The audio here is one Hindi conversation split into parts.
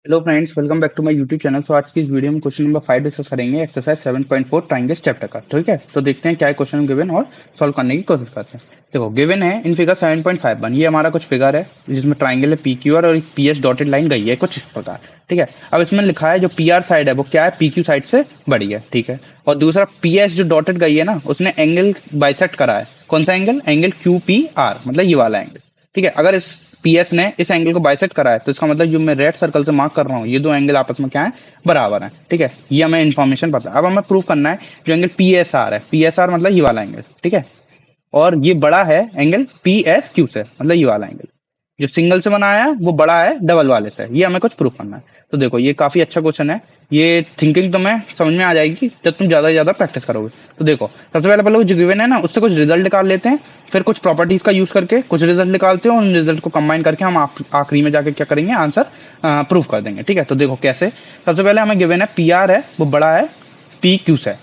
Hello friends, welcome back to my YouTube channel. तो आज की इस वीडियो में क्वेश्चन नंबर 5 डिस्कस करेंगे, एक्सरसाइज 7.4 ट्राइंगल्स चैप्टर का। ठीक है, तो देखते हैं क्या है क्वेश्चन गिवन और सॉल्व करने की कोशिश करते हैं। देखो, गिवन है इन फिगर 7.51, ये हमारा कुछ फिगर है जिसमें ट्राइंगल है पी क्यू आर और पी एस डॉटेड लाइन गई है कुछ इस प्रकार। ठीक है, अब इसमें लिखा है जो पी आर साइड है वो क्या है, पी क्यू साइड से बड़ी है। ठीक है, और दूसरा पी एस जो डॉटेड गई है ना, उसने एंगल बाइसेक्ट करा है। कौन सा angle? Angle Q P R, मतलब ये वाला एंगल। ठीक है, अगर इस पीएस ने इस एंगल को बाइसेक्ट करा है तो इसका मतलब जो मैं रेड सर्कल से मार्क कर रहा हूँ, ये दो एंगल आपस में क्या है, बराबर है। ठीक है, ये हमें इन्फॉर्मेशन पता है। अब हमें प्रूव करना है जो एंगल पी एस आर है, पी एस आर मतलब ये वाला एंगल। ठीक है, और ये बड़ा है एंगल पी एस क्यू से, मतलब ये वाला एंगल। जो सिंगल से बनाया है वो बड़ा है डबल वाले से। ये हमें कुछ प्रूफ करना है। तो देखो, ये काफी अच्छा क्वेश्चन है। ये थिंकिंग तुम्हें समझ में आ जाएगी जब तुम ज्यादा से ज्यादा प्रैक्टिस करोगे। तो देखो, सबसे पहले जो गिवन है ना, उससे कुछ रिजल्ट निकाल लेते हैं, फिर कुछ प्रॉपर्टीज का यूज करके कुछ रिजल्ट निकालते हैं, उन रिजल्ट को कंबाइन करके हम आखिरी में जाके क्या करेंगे, आंसर प्रूफ कर देंगे। ठीक है, तो देखो कैसे। सबसे पहले हमें गिवन है पी आर है वो बड़ा है पी क्यू से,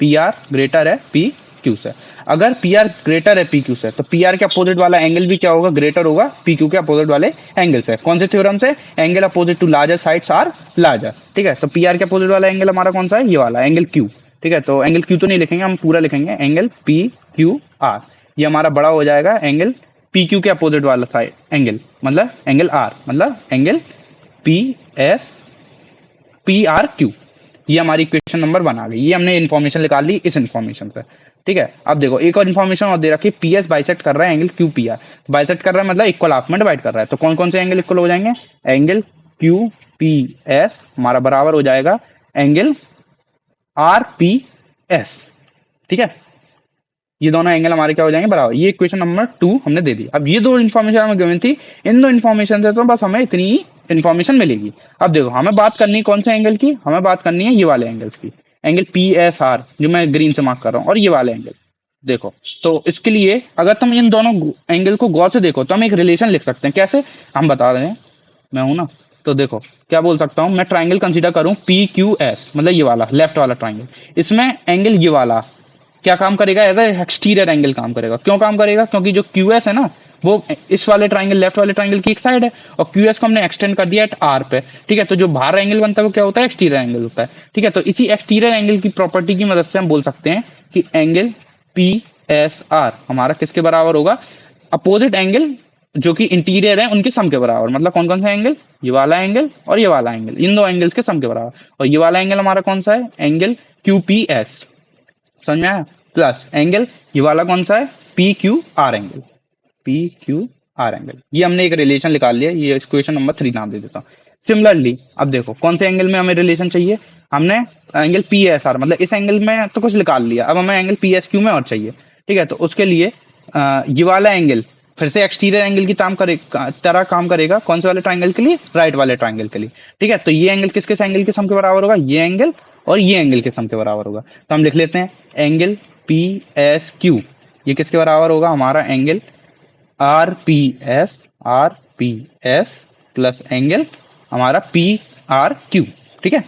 पी आर ग्रेटर है पी क्यू से। अगर पी आर ग्रेटर है पी क्यू से, तो पी आर के अपोजिट वाला एंगल भी क्या होगा, ग्रेटर होगा पी क्यू के अपोजिट वाले एंगल से। कौन से थ्योरम से? Angle opposite to larger sides are larger. ठीक है, तो पी आर के अपोजिट वाला एंगल हमारा कौन सा है, ये वाला एंगल क्यू। ठीक है, तो एंगल क्यू तो नहीं लिखेंगे, हम पूरा लिखेंगे एंगल पी क्यू आर। ये हमारा बड़ा हो जाएगा एंगल पी क्यू के अपोजिट वाला साइड एंगल, मतलब एंगल आर, मतलब angle P S P R Q. ये हमारी इक्वेशन नंबर 1 आ गई। ये हमने इन्फॉर्मेशन निकाल ली इस इन्फॉर्मेशन से। ठीक है, अब देखो एक और इन्फॉर्मेशन और दे रखी है, पी एस बाइसेक्ट कर रहा है angle Q P R. Bisect कर रहा है मतलब इक्वल हाफ में डिवाइड कर रहा है। तो कौन कौन से एंगल इक्वल हो जाएंगे? एंगल क्यू पी एस हमारा बराबर हो जाएगा एंगल आर पी एस। ठीक है, ये दोनों एंगल हमारे क्या हो जाएंगे, बराबर। ये इक्वेशन नंबर 2 हमने दे दी। अब ये दो इन्फॉर्मेशन हमें गिवन थी, इन दो इन्फॉर्मेशन से तो बस हमें इतनी ही इन्फॉर्मेशन मिलेगी। अब देखो, हमें बात करनी है कौन से एंगल की, हमें बात करनी है ये वाले एंगल्स की, एंगल पी एस आर जो मैं ग्रीन से मार्क कर रहा हूँ, और ये वाले एंगल। देखो, तो इसके लिए अगर तुम इन दोनों एंगल को गौर से देखो तो हम एक रिलेशन लिख सकते हैं। कैसे? हम बता रहे हैं, मैं हूं ना। तो देखो क्या बोल सकता हूं मैं, ट्राइंगल कंसीडर करूं पी क्यू एस, मतलब ये वाला लेफ्ट वाला ट्राइंगल। इसमें एंगल ये वाला क्या काम करेगा, एज एक्सटीरियर एंगल काम करेगा। क्यों काम करेगा? क्योंकि जो क्यू एस है ना, वो इस वाले ट्राइंगल लेफ्ट वाले ट्राइंगल की एक साइड है, और क्यू एस को हमने एक्सटेंड कर दिया एट आर पे। ठीक है, तो जो बाहर एंगल बनता है वो क्या होता है, एक्सटीरियर एंगल होता है। ठीक है, तो इसी एक्सटीरियर एंगल की प्रॉपर्टी की मदद से हम बोल सकते हैं कि एंगल पी एस आर हमारा किसके बराबर होगा, अपोजिट एंगल जो कि इंटीरियर है उनके सम के बराबर। मतलब कौन कौन सा एंगल, ये वाला एंगल और ये वाला एंगल, इन दो एंगल्स के सम के बराबर। और ये वाला एंगल हमारा कौन सा है, एंगल क्यू पी एस। समझ में आया? प्लस एंगल ये वाला कौन सा है, P Q R angle, P Q R angle. ये हमने एक रिलेशन निकाल लिया, ये इक्वेशन नंबर 3 नाम दे देता हूँ। सिमिलरली अब देखो कौन से एंगल में हमें रिलेशन चाहिए, हमने एंगल पी एस आर, मतलब इस एंगल में तो कुछ निकाल लिया, अब हमें एंगल पी एस क्यू में और चाहिए। ठीक है, तो उसके लिए ये वाला एंगल फिर से एक्सटीरियर एंगल की तरह काम करेगा। कौन से वाले ट्राइंगल के लिए? राइट वाले ट्राइंगल के लिए। ठीक है, तो ये एंगल किसके एंगल के सम के बराबर होगा, ये एंगल और ये एंगल के सम के बराबर होगा। तो हम लिख लेते हैं एंगल पी एस क्यू, ये किसके बराबर होगा, हमारा angle R P S plus angle हमारा पी आर क्यू। ठीक है,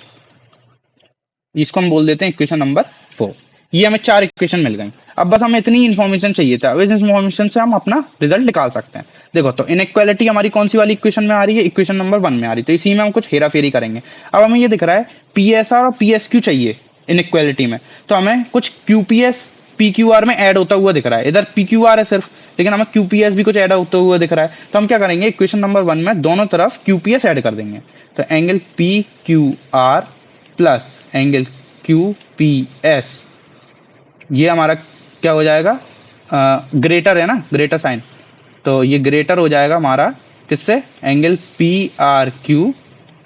इसको हम बोल देते हैं इक्वेशन नंबर 4। ये हमें 4 इक्वेशन मिल गई। अब बस हमें इतनी इन्फॉर्मेशन चाहिए था, अब इस इन्फॉर्मेशन से हम अपना रिजल्ट निकाल सकते हैं। देखो, तो इनइक्वालिटी हमारी कौन सी वाली इक्वेशन में आ रही है, इक्वेशन नंबर 1 में आ रही है। तो इसी में हम कुछ हेरा फेरी करेंगे। अब हमें ये दिख रहा है पी एस आर और पी एस क्यू चाहिए इनइक्वालिटी में, तो हमें कुछ Q P S P Q R में ऐड होता हुआ दिख रहा है। इधर पी क्यू आर है सिर्फ, लेकिन हमें क्यू पी एस भी कुछ ऐड होता हुआ दिख रहा है। तो हम क्या करेंगे, इक्वेशन नंबर 1 में दोनों तरफ क्यू पी एस ऐड कर देंगे। तो angle P Q R plus angle Q P S, ये हमारा क्या हो जाएगा, ग्रेटर है ना, ग्रेटर साइन। तो ये ग्रेटर हो जाएगा हमारा किससे, angle P R Q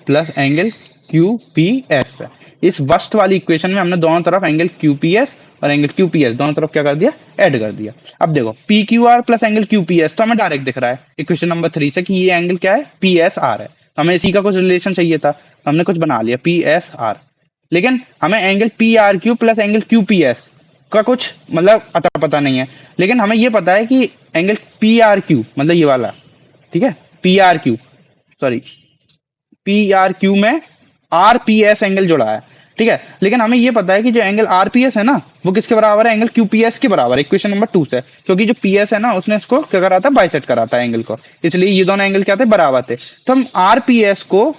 plus angle Q P S. इस फर्स्ट वाली इक्वेशन में हमने दोनों तरफ एंगल क्यू पी एस और एंगल क्यू पी एस दोनों तरफ क्या कर दिया, ऐड कर दिया। अब देखो P Q R plus angle Q P S, तो हमें डायरेक्ट दिख रहा है इक्वेशन नंबर 3 से कि ये एंगल क्या है, पी एस आर है। तो हमें इसी का कुछ रिलेशन चाहिए था, तो हमने कुछ बना लिया पी एस आर। लेकिन हमें angle P R Q plus angle Q P S का कुछ मतलब अता पता नहीं है। लेकिन हमें ये पता है कि एंगल पी आर क्यू मतलब ये वाला, ठीक है, P R Q, sorry, P R Q में आर पी एस एंगल जुड़ा है। ठीक है, लेकिन हमें ये पता है कि जो एंगल आर पी एस है ना, वो किसके बराबर है, एंगल क्यू पी एस के बराबर है, इक्वेशन नंबर 2 से। क्योंकि जो पी एस है ना, उसने इसको क्या करा था, बाइसेक्ट करा था एंगल को, इसलिए ये दोनों एंगल क्या थे, बराबर थे। तो हम आर पी एस को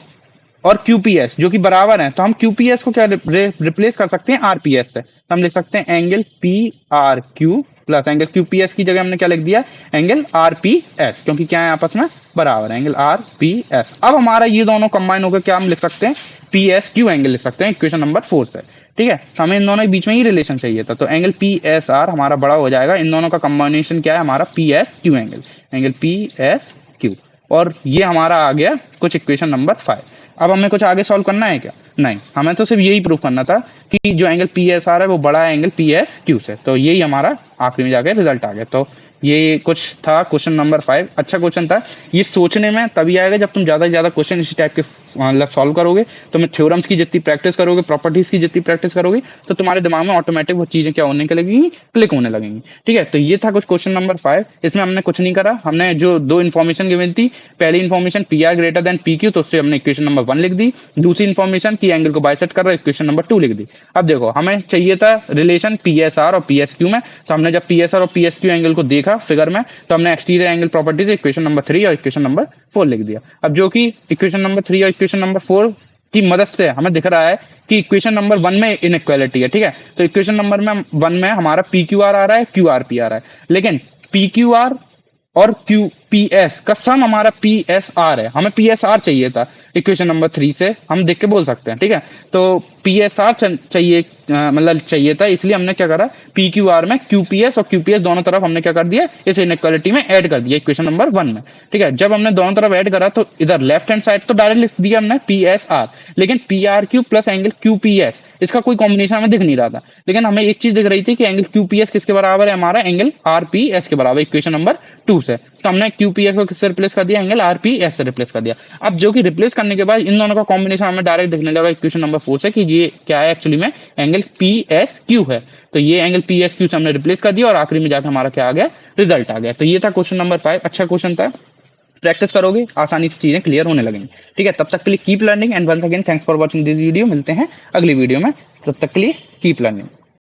और QPS जो कि बराबर है, तो हम QPS को क्या रिप्लेस कर सकते हैं RPS से। तो हम लिख सकते हैं angle PRQ plus angle QPS की जगह हमने क्या लिख दिया, एंगल RPS, क्योंकि क्या है आपस में बराबर है, एंगल RPS। अब हमारा ये दोनों कंबाइन होकर क्या हम लिख सकते हैं, PSQ एंगल लिख सकते हैं इक्वेशन नंबर 4 से। ठीक है, तो हमें इन दोनों के बीच में ही रिलेशन चाहिए था, तो एंगल PSR हमारा बड़ा हो जाएगा, इन दोनों का कॉम्बिनेशन क्या है हमारा PSQ एंगल, एंगल PSQ। और ये हमारा आ गया कुछ इक्वेशन नंबर 5। अब हमें कुछ आगे सॉल्व करना है क्या, नहीं, हमें तो सिर्फ यही प्रूव करना था कि जो एंगल PSR है वो बड़ा है एंगल PSQ से, तो यही हमारा आखिरी में जाके रिजल्ट आ गया। तो ये कुछ था क्वेश्चन नंबर 5, अच्छा क्वेश्चन था। ये सोचने में तभी आएगा जब तुम ज़्यादा से ज़्यादा क्वेश्चन इसी टाइप के मतलब सॉल्व करोगे, तुम्हें थ्योरम्स की जितनी प्रैक्टिस करोगे, प्रॉपर्टीज की जितनी प्रैक्टिस करोगे, तो तुम्हारे दिमाग में ऑटोमेटिक वो चीज़ें क्या होने के लगेंगी, क्लिक होने लगेंगी। ठीक है, तो ये था कुछ क्वेश्चन नंबर 5। इसमें हमने कुछ नहीं करा, हमने जो दो इन्फॉर्मेशन गिवन थी, पहली information PR greater than PQ, तो उससे हमने इक्वेशन नंबर 1 लिख दी। दूसरी इन्फॉर्मेशन की एंगल को बाइसेक्ट कर रहा है, इक्वेशन नंबर 2 लिख दी। अब देखो हमें चाहिए था रिलेशन PSR और PSQ में, तो हमने जब PSR और PSQ एंगल को देखा फिगर में, तो हमने एक्सटीरियर एंगल प्रॉपर्टी से इक्वेशन नंबर 3 और इक्वेशन नंबर 4 लिख दिया। अब जो कि इक्वेशन नंबर 3 और इक्वेशन नंबर 4 की मदद से हमें दिख रहा है कि इक्वेशन नंबर 1 में इनइक्वालिटी है। ठीक है, तो इक्वेशन नंबर में 1 में हमारा PQR आ रहा है, QRP आ रहा है, लेकिन PQR और QPS का सम हमारा PSR है, हमें PSR चाहिए था इक्वेशन नंबर 3 से, हम देख के बोल सकते हैं। ठीक है, तो PSR चाहिए, मतलब चाहिए था, इसलिए हमने क्या करा, PQR में QPS और QPS दोनों तरफ हमने क्या कर दिया, इस इनइक्वालिटी में ऐड कर दिया इक्वेशन नंबर 1 में। ठीक है, जब हमने दोनों तरफ ऐड करा तो इधर लेफ्ट हैंड साइड तो डायरेक्ट लिख दिया हमने PSR, लेकिन PRQ प्लस एंगल QPS इसका कोई कॉम्बिनेशन हमें दिख नहीं रहा था, लेकिन हमें एक चीज दिख रही थी कि एंगल QPS किसके बराबर है, हमारा एंगल RPS के बराबर, इक्वेशन नंबर 2 से। तो हमने QPS को किससे रिप्लेस कर दिया, एंगल RPS से रिप्लेस कर दिया। अब जो कि रिप्लेस करने के बाद इन दोनों का कॉम्बिनेशन हमें डायरेक्ट दिखने लगा इक्वेशन नंबर 4 से कि ये क्या है, एक्चुअली में एंगल PSQ है। तो ये एंगल PSQ से हमने रिप्लेस कर दिया और आखिरी में जाकर हमारा क्या आ गया, रिजल्ट आ गया। तो ये था क्वेश्चन नंबर 5, अच्छा क्वेश्चन था, प्रैक्टिस करोगे आसानी से चीजें क्लियर होने लगेंगी। ठीक है, तब तक के लिए keep learning and once again thanks for watching this video. मिलते हैं अगली वीडियो में, तब तक के लिए कीप लर्निंग।